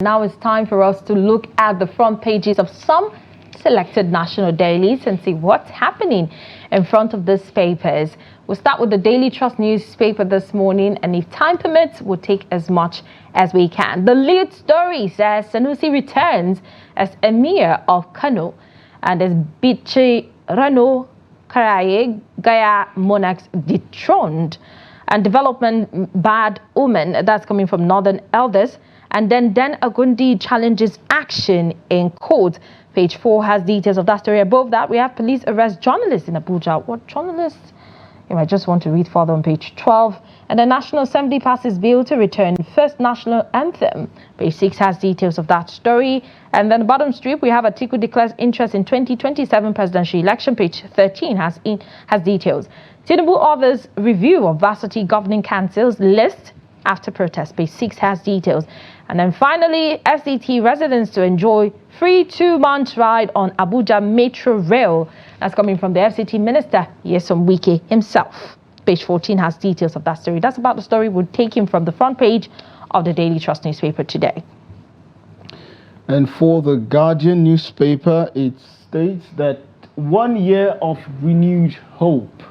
Now it's time for us to look at the front pages of some selected national dailies and see what's happening in front of these papers. We'll start with the Daily Trust newspaper this morning, and if time permits, we'll take as much as we can. The lead story says Sanusi returns as Emir of Kano, and as Bichi Rano Karaye Gaya monarchs dethroned, and development bad omen, that's coming from Northern Elders. And then Agundi challenges action in court. Page 4 has details of that story. Above that, we have police arrest journalists in Abuja. What journalists? You might just want to read further on page 12. And the National Assembly passes bill to return first national anthem. Page 6 has details of that story. And then the bottom strip, we have Atiku declares interest in 2027 presidential election. Page 13 has details. Tinubu orders review of varsity governing councils list after protest. Page 6 has details. And then finally, FCT residents to enjoy free 2-month ride on Abuja Metro Rail. That's coming from the FCT minister, Nyesom Wike himself. Page 14 has details of that story. That's about the story we'll take him from the front page of the Daily Trust newspaper today. And for the Guardian newspaper, it states that 1 year of renewed hope.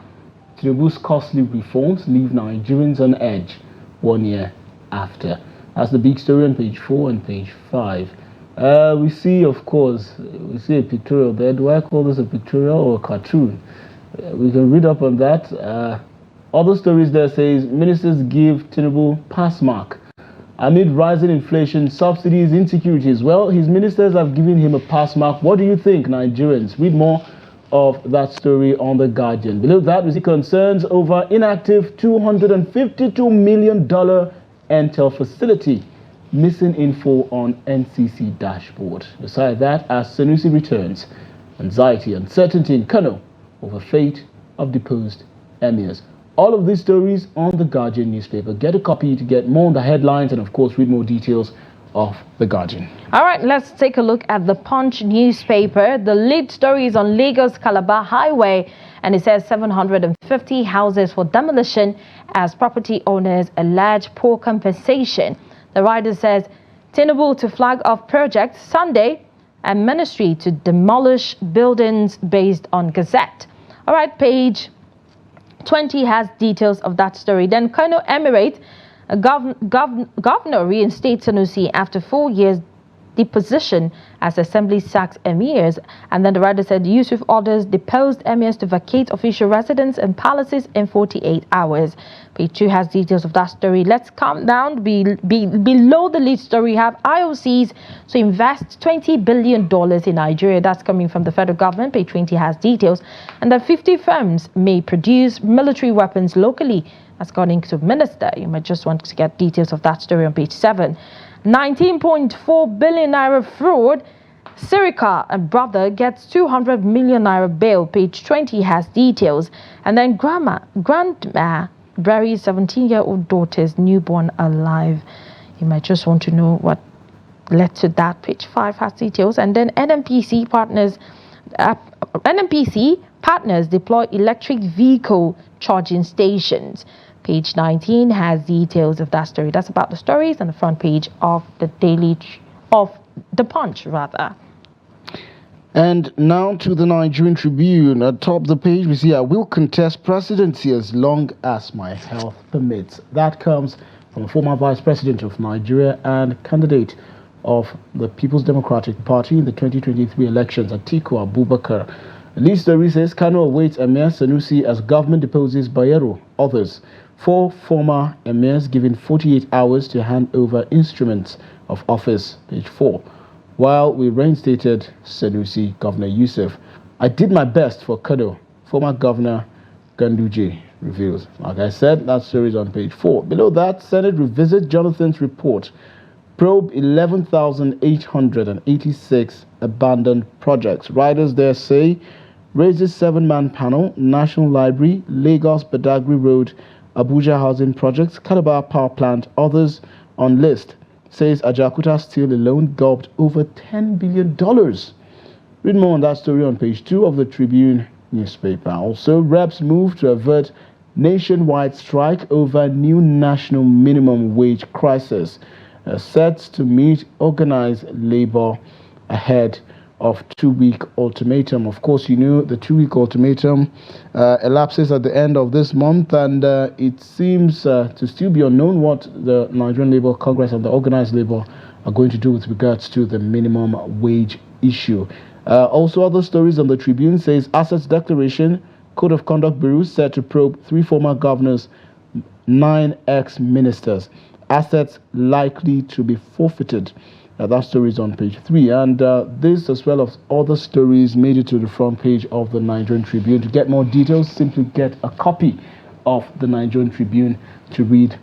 Tinubu's costly reforms leave Nigerians on edge 1 year after. That's the big story on page 4 and page 5. We see, of course, a pictorial there. Do I call this a pictorial or a cartoon? We can read up on that. Other stories there says ministers give Tinubu pass mark amid rising inflation, subsidies, insecurities. Well, his ministers have given him a pass mark. What do you think, Nigerians? Read more of that story on The Guardian. Below that, we see concerns over inactive $252 million Intel facility. Missing info on NCC dashboard. Besides that, as Sanusi returns, anxiety, uncertainty in Kano over fate of deposed emirs. All of these stories on The Guardian newspaper. Get a copy to get more on the headlines and, of course, read more details of The Guardian. All right, let's take a look at the Punch newspaper. The lead story is on Lagos-Calabar Highway, and it says 750 houses for demolition as property owners allege poor compensation. The writer says Tinubu to flag off project Sunday and ministry to demolish buildings based on Gazette. All right, page 20 has details of that story. Then Kano Emir governor reinstates Sanusi after 4 years deposition as assembly sacks emirs. And then the writer said Yusuf orders deposed emirs to vacate official residence and palaces in 48 hours. Page 2 has details of that story. Let's come down. Below the lead story, we have IOCs to invest $20 billion in Nigeria. That's coming from the federal government. Page 20 has details. And that 50 firms may produce military weapons locally. That's according to minister. You might just want to get details of that story on page 7. 19.4 billion naira fraud. Sirika and brother gets 200 million naira bail. Page 20 has details. And then grandma buries 17-year-old daughter's newborn alive. You might just want to know what led to that. Page 5 has details. And then NNPC partners deploy electric vehicle charging stations. Page 19 has details of that story. That's about the stories on the front page of the the Punch, rather. And now to the Nigerian Tribune. Atop the page, we see I will contest presidency as long as my health permits. That comes from the former vice president of Nigeria and candidate of the People's Democratic Party in the 2023 elections, Atiku Abubakar. The lead story says Kano awaits Emir Sanusi as government deposes Bayero. Others. 4 former emirs given 48 hours to hand over instruments of office. Page 4. While we reinstated Sanusi, Governor Yusuf, I did my best for Kano, former Governor Ganduje reveals. Like I said, that story is on page 4. Below that, Senate revisits Jonathan's report. Probe 11,886 abandoned projects. Writers there say raises 7-man panel, National Library, Lagos Badagry Road, Abuja housing projects, Calabar power plant, others on list. Says Ajakuta Steel alone gulped over $10 billion. Read more on that story on page 2 of the Tribune newspaper. Also, reps move to avert nationwide strike over new national minimum wage crisis. set to meet organized labor ahead of 2-week ultimatum. Of course, you know the 2-week ultimatum elapses at the end of this month, and it seems to still be unknown what the Nigerian Labour Congress and the organized labor are going to do with regards to the minimum wage issue. Also, other stories on the Tribune says Assets Declaration, Code of Conduct Bureau set to probe 3 former governors, 9 ex-ministers. Assets likely to be forfeited. That story is on page 3. And this, as well as other stories, made it to the front page of the Nigerian Tribune. To get more details, simply get a copy of the Nigerian Tribune to read,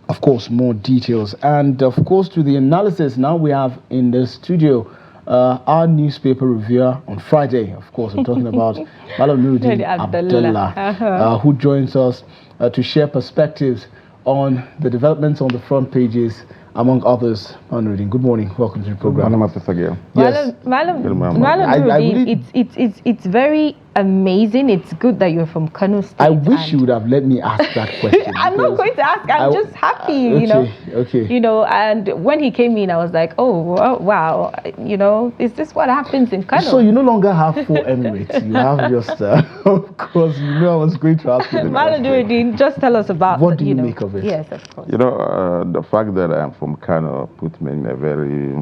of course, more details. And, of course, to the analysis now we have in the studio our newspaper reviewer on Friday. Of course, I'm talking about Nurudeen Abdallah, who joins us to share perspectives on the developments on the front pages, among others. Nurudeen, good morning. Welcome to the program. Yes. Nurudeen, it's very amazing. It's good that you're from Kano State. I wish you would have let me ask that question. I'm not going to ask. I'm just happy, you know. Okay. You know, and when he came in, I was like, oh, wow. You know, is this what happens in Kano? So you no longer have 4 Emirates. You have just, of course, you know I was going to ask you. Nurudeen, just tell us about what do you make of it? Yes, of course. You know, the fact that I'm from Kano put me in a very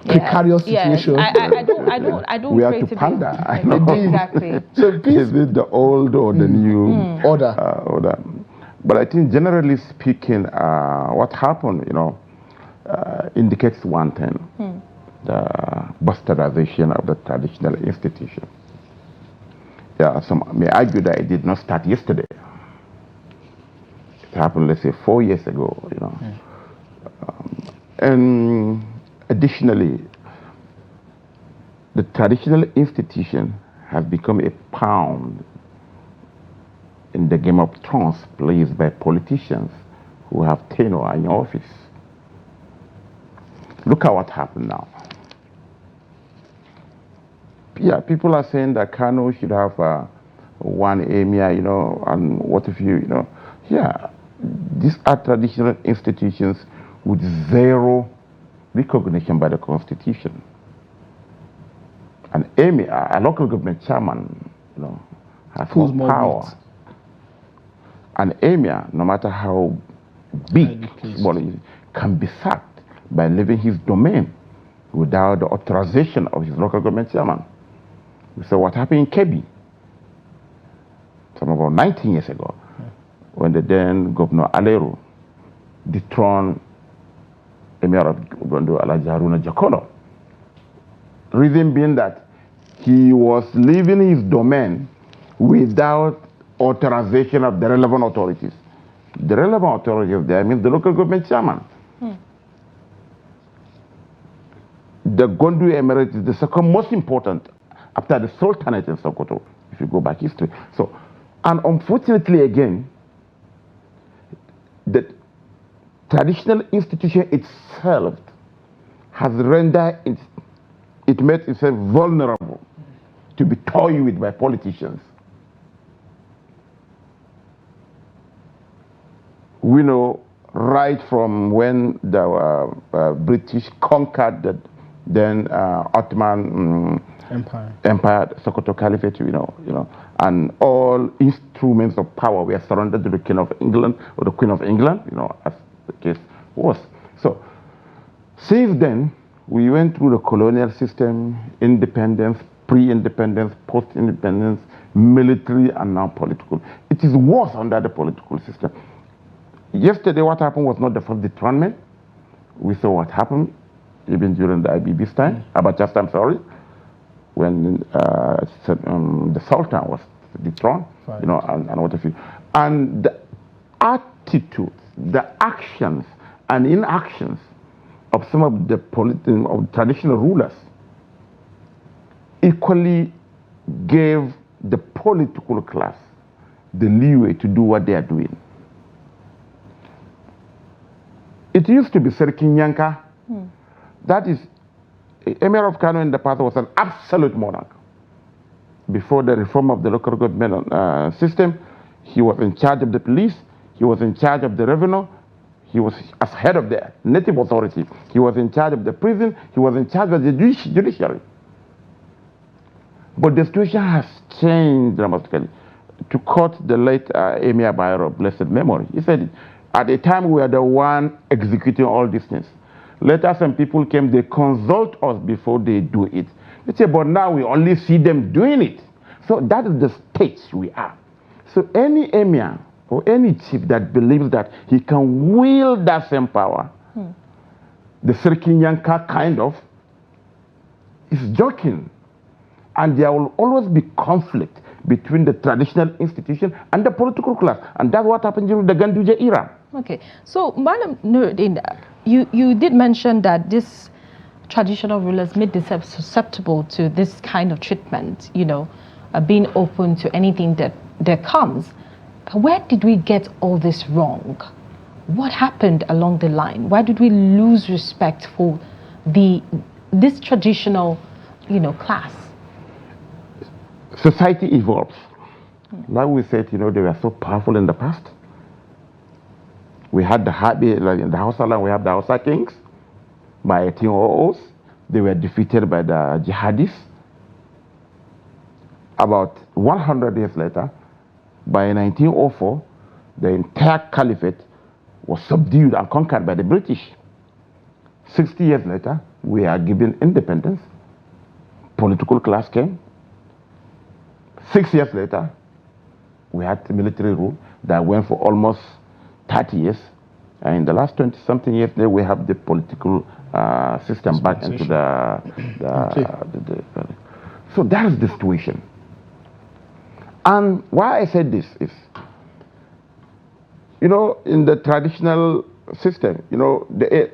precarious situation. I don't we have to ponder. Exactly. So is it the old or the new order? But I think generally speaking, what happened, you know, indicates one thing: the bastardization of the traditional institution. Yeah, some may argue that it did not start yesterday. It happened, let's say, 4 years ago. You know, and additionally, the traditional institution has become a pawn in the game of thrones played by politicians who have tenure in office. Look at what happened now. Yeah, people are saying that Kano should have one emir, you know, and what if you know, yeah, these are traditional institutions with zero recognition by the constitution. An emir, a local government chairman, you know, has more power. An emir, no matter how big, can be sacked by leaving his domain without the authorization of his local government chairman. So what happened in Kebbi, some about 19 years ago, when the then Governor Aleru dethroned Emir of Gondo Alhaji Haruna Jakono. Reason being that he was leaving his domain without authorization of the relevant authorities. The relevant authorities there means the local government chairman. The Gondu Emirate is the second most important after the Sultanate in Sokoto, if you go back history. So, and unfortunately again, the traditional institution itself has rendered it made itself vulnerable to be toyed with by politicians. We know right from when the British conquered the then Ottoman Empire, Sokoto Caliphate, you know, and all instruments of power were surrendered to the King of England or the Queen of England, you know, as the case was. So, since then, we went through the colonial system, independence, pre-independence, post-independence, military, and now political. It is worse under the political system. Yesterday, what happened was not the first dethronement. We saw what happened even during the IBB's time, Abacha's time, sorry, when the Sultan was dethroned, you know, and what have you. And the attitudes, the actions and inactions of some of the traditional rulers equally gave the political class the leeway to do what they are doing. It used to be Seriki Nyanka. That is, Emir of Kano in the past was an absolute monarch. Before the reform of the local government system, he was in charge of the police, he was in charge of the revenue, He was as head of the native authority. He was in charge of the prison. He was in charge of the judiciary. But the situation has changed dramatically. To quote the late Emir Bayero, blessed memory, he said, at the time we were the one executing all these things. Later some people came, they consult us before they do it. They say, but now we only see them doing it. So that is the stage we are. So any emir or any chief that believes that he can wield that same power, the Sirkinyanka kind of, is joking. And there will always be conflict between the traditional institution and the political class. And that's what happened during the Ganduje era. Okay. So, Madam Nurudeen, you did mention that this traditional rulers made themselves susceptible to this kind of treatment, being open to anything that comes. Where did we get all this wrong? What happened along the line? Why did we lose respect for this traditional, class? Society evolves. Like we said, they were so powerful in the past. We had in the Hausa land, we have the Hausa kings. By 1800s, they were defeated by the jihadists. About 100 years later, by 1904, the entire caliphate was subdued and conquered by the British. 60 years later, we are given independence. Political class came. 6 years later, we had military rule that went for almost 30 years. And in the last 20-something years, there we have the political system back into so that is the situation. And why I said this is, in the traditional system,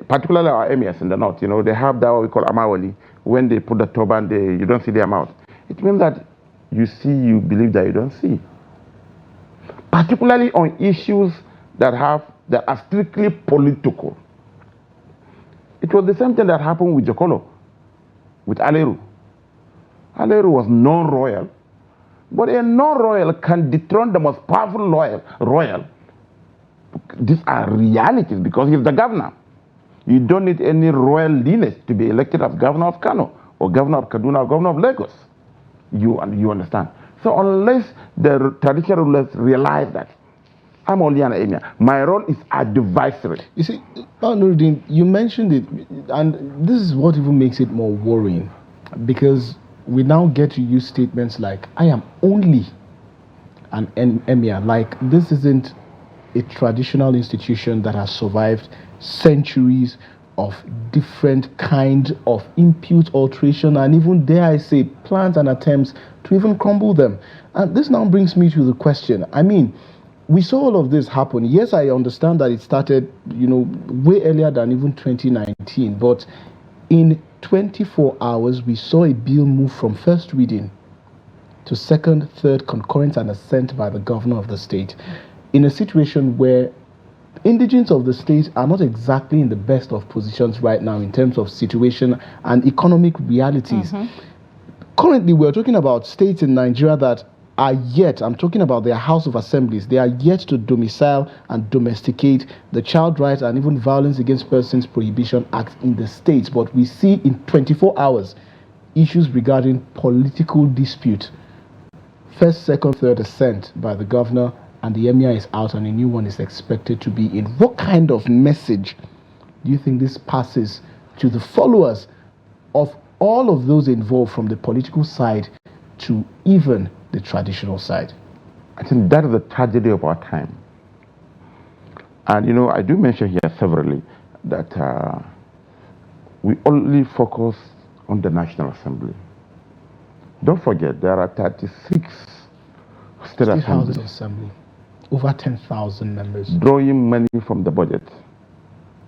particularly our emirs in the north, they have that what we call amawali. When they put the turban, you don't see their mouth. It means that you believe that you don't see. Particularly on issues that are strictly political. It was the same thing that happened with Jokolo, with Aleru. Aleru was non-royal, but a non-royal can dethrone the most powerful royal. These are realities because he's the governor. You don't need any royal lineage to be elected as governor of Kano, or governor of Kaduna, or governor of Lagos. You understand? So unless the traditional rulers realize that, I'm only an emir. My role is advisory. You see, Nurudeen, you mentioned it, and this is what even makes it more worrying, because we now get to use statements like, I am only an emir. Like, this isn't a traditional institution that has survived centuries of different kinds of input, alteration, and even, dare I say, plans and attempts to even crumble them. And this now brings me to the question. I mean, we saw all of this happen. Yes, I understand that it started, way earlier than even 2019. But in 24 hours, we saw a bill move from first reading to second, third, concurrent, and assent by the governor of the state, in a situation where indigents of the state are not exactly in the best of positions right now in terms of situation and economic realities. Currently, we're talking about states in Nigeria that are yet, I'm talking about their House of Assemblies, they are yet to domicile and domesticate the Child Rights and even Violence Against Persons Prohibition Act in the states. But we see in 24 hours issues regarding political dispute. First, second, third assent by the governor, and the emir is out and a new one is expected to be in. What kind of message do you think this passes to the followers of all of those involved, from the political side to even the traditional side? I think that is the tragedy of our time. And I do mention here severally that we only focus on the National Assembly. Don't forget, there are 36 state houses of assembly, over 10,000 members, drawing money from the budget,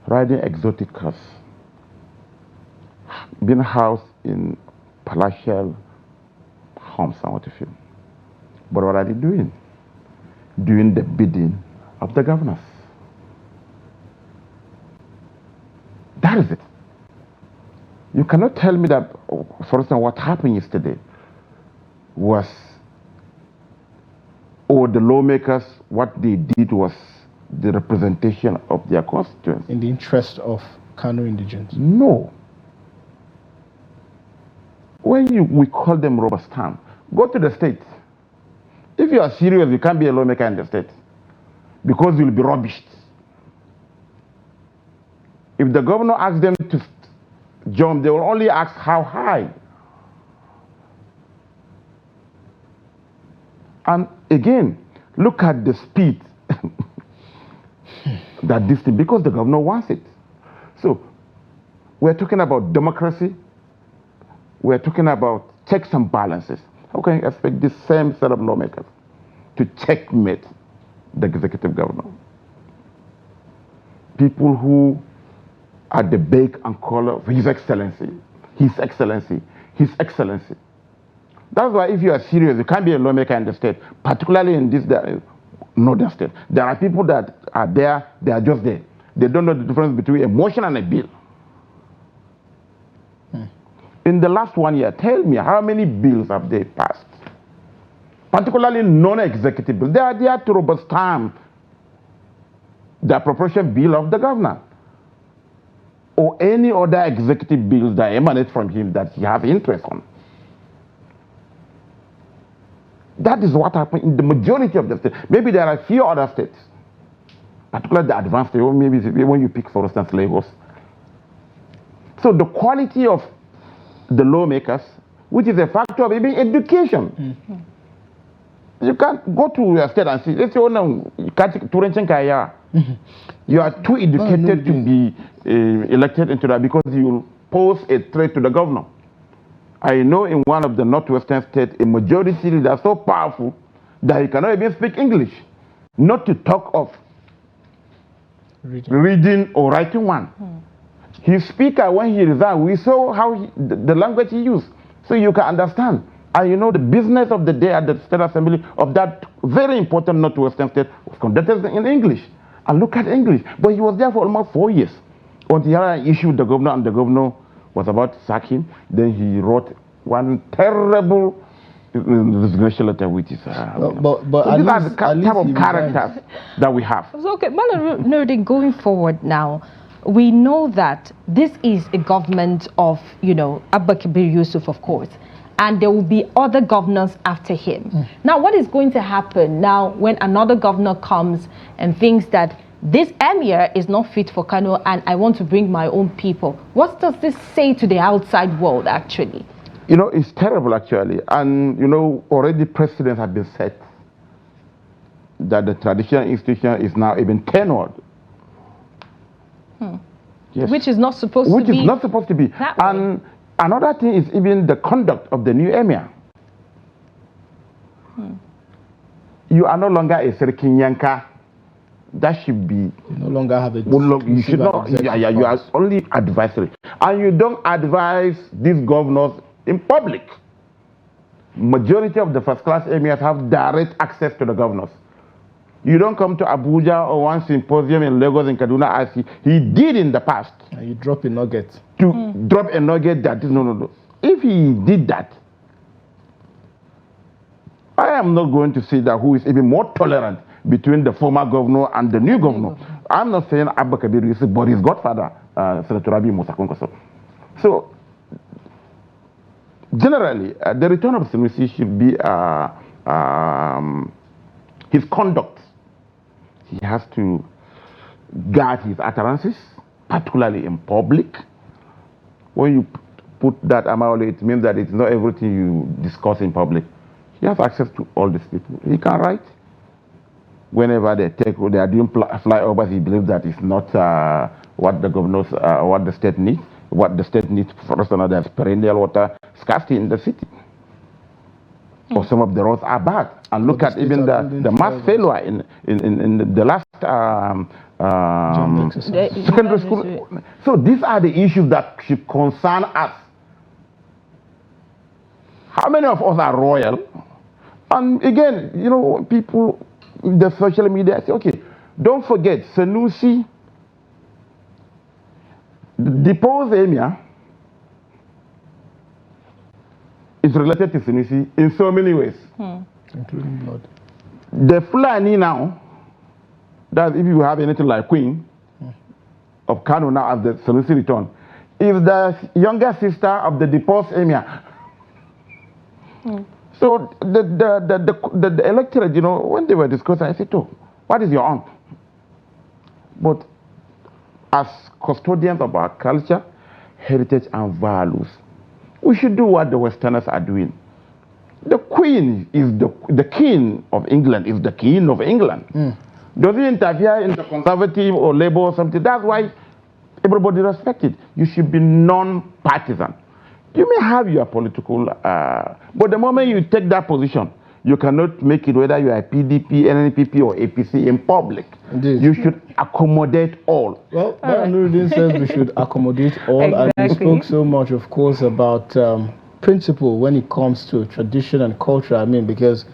riding exotic cars, being housed in palatial homes and what have you. But what are they doing? Doing the bidding of the governors. That is it. You cannot tell me that, for instance, what happened yesterday was, or the lawmakers, what they did was the representation of their constituents. In the interest of Kano indigents? No. When we call them rubber stamp, go to the state. If you are serious, you can't be a lawmaker in the state because you'll be rubbished. If the governor asks them to jump, they will only ask how high. And again, look at the speed that this thing, because the governor wants it. So we're talking about democracy. We're talking about checks and balances. How can you expect the same set of lawmakers to checkmate the executive governor? People who are the beck and call of His Excellency, His Excellency, His Excellency. That's why if you are serious, you can't be a lawmaker in the state, particularly in this northern state. There are people that are there, they are just there. They don't know the difference between a motion and a bill. In the last 1 year, tell me how many bills have they passed? Particularly non-executive bills. They are there to rubber stamp the appropriation bill of the governor or any other executive bills that emanate from him that he has interest on. That is what happened in the majority of the states. Maybe there are a few other states, particularly the advanced states, or maybe when you pick, for instance, Lagos. So the quality of the lawmakers, which is a factor of even education. You can't go to your state and say, let's say, oh no, you are too educated to be elected into that because you pose a threat to the governor. I know in one of the northwestern states, a majority leader is so powerful that he cannot even speak English, not to talk of reading or writing one. His speaker, when he resigned, we saw how the language he used, so you can understand. And you know, the business of the day at the State Assembly of that very important northwestern state was conducted in English. And look at English. But he was there for almost 4 years until he had an issue with the governor, and the governor was about to sack him. Then he wrote one terrible resignation letter, which is. But so these are the type of characters that we have. So, okay, Nurudeen, going forward now, we know that this is a government of, Abba Kabir Yusuf, of course, and there will be other governors after him. Now, what is going to happen now when another governor comes and thinks that this emir is not fit for Kano and I want to bring my own people? What does this say to the outside world, actually? It's terrible, actually. And, already precedents have been set that the traditional institution is now even tenured. Yes. Which is not supposed to be. Which is not supposed to be. And another thing is even the conduct of the new emir. You are no longer a Serikinyanka. That should be. You no longer have a. You should not. You are only advisory, and you don't advise these governors in public. Majority of the first-class emirs have direct access to the governors. You don't come to Abuja or one symposium in Lagos and Kaduna as he did in the past. And you drop a nugget. To drop a nugget that is no. If he did that, I am not going to say that who is even more tolerant between the former governor and the new governor. I'm not saying Abba Kabir Yusuf, but his godfather, Senator Rabi Musa Kwankwaso. So, generally, the return of Sanusi should be his conduct. He has to guard his utterances, particularly in public. When you put that Amaole, it means that it's not everything you discuss in public. He has access to all these people. He can write. Whenever they are doing flyovers, he believes that it's not what the governors, what the state needs. What the state needs, for us, there's perennial water scarcity in the city. Or some of the roads are bad. And look at even the mass failure in the last secondary school. So these are the issues that should concern us. How many of us are royal? And again, people in the social media say, okay, don't forget, Sanusi, the deposed emir, is related to Sanusi in so many ways. Including blood. The Fulani now that if you have anything like Queen of Kano now as the Sanusi return, is the younger sister of the deposed Emir. So the electorate, you know, when they were discussing, I said, oh, what is your aunt? But as custodians of our culture, heritage, and values, we should do what the Westerners are doing. The Queen is the King of England, is the King of England. Doesn't interfere in the Conservative or Labour or something. That's why everybody respects it. You should be non-partisan. You may have your political, but the moment you take that position, you cannot make it whether you are PDP, NNPP, or APC in public. Indeed. You should accommodate all. Well, Nurudeen says we should accommodate all, Exactly. and we spoke so much, of course, about principle when it comes to tradition and culture. I mean, because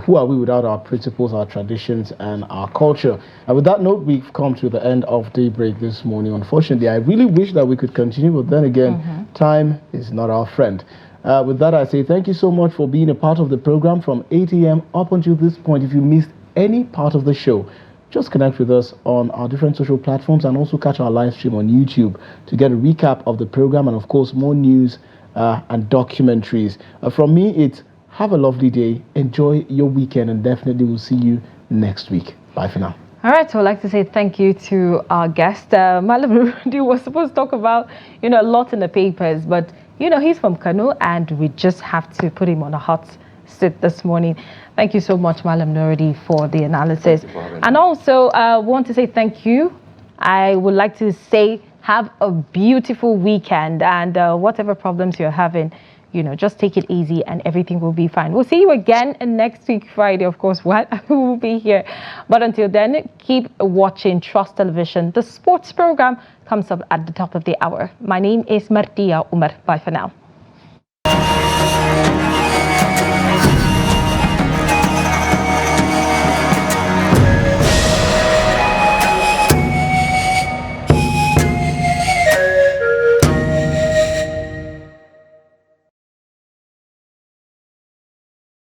who are we without our principles, our traditions, and our culture? And with that note, we've come to the end of Daybreak this morning. Unfortunately, I really wish that we could continue, but then again, time is not our friend. With that, I say thank you so much for being a part of the program from 8 a.m. up until this point. If you missed any part of the show, just connect with us on our different social platforms and also catch our live stream on YouTube to get a recap of the program and, of course, more news and documentaries. From me, it's have a lovely day, enjoy your weekend, and definitely we'll see you next week. Bye for now. All right, so I'd like to say thank you to our guest. Malam Nurudeen was supposed to talk about, a lot in the papers, but, he's from Kano, and we just have to put him on a hot seat this morning. Thank you so much, Malam Nurudeen, for the analysis. And also, I want to say thank you. I would like to say have a beautiful weekend, and whatever problems you're having, just take it easy and everything will be fine. We'll see you again next week, Friday, of course, we will be here. But until then, keep watching Trust Television. The sports program comes up at the top of the hour. My name is Martia Umar. Bye for now.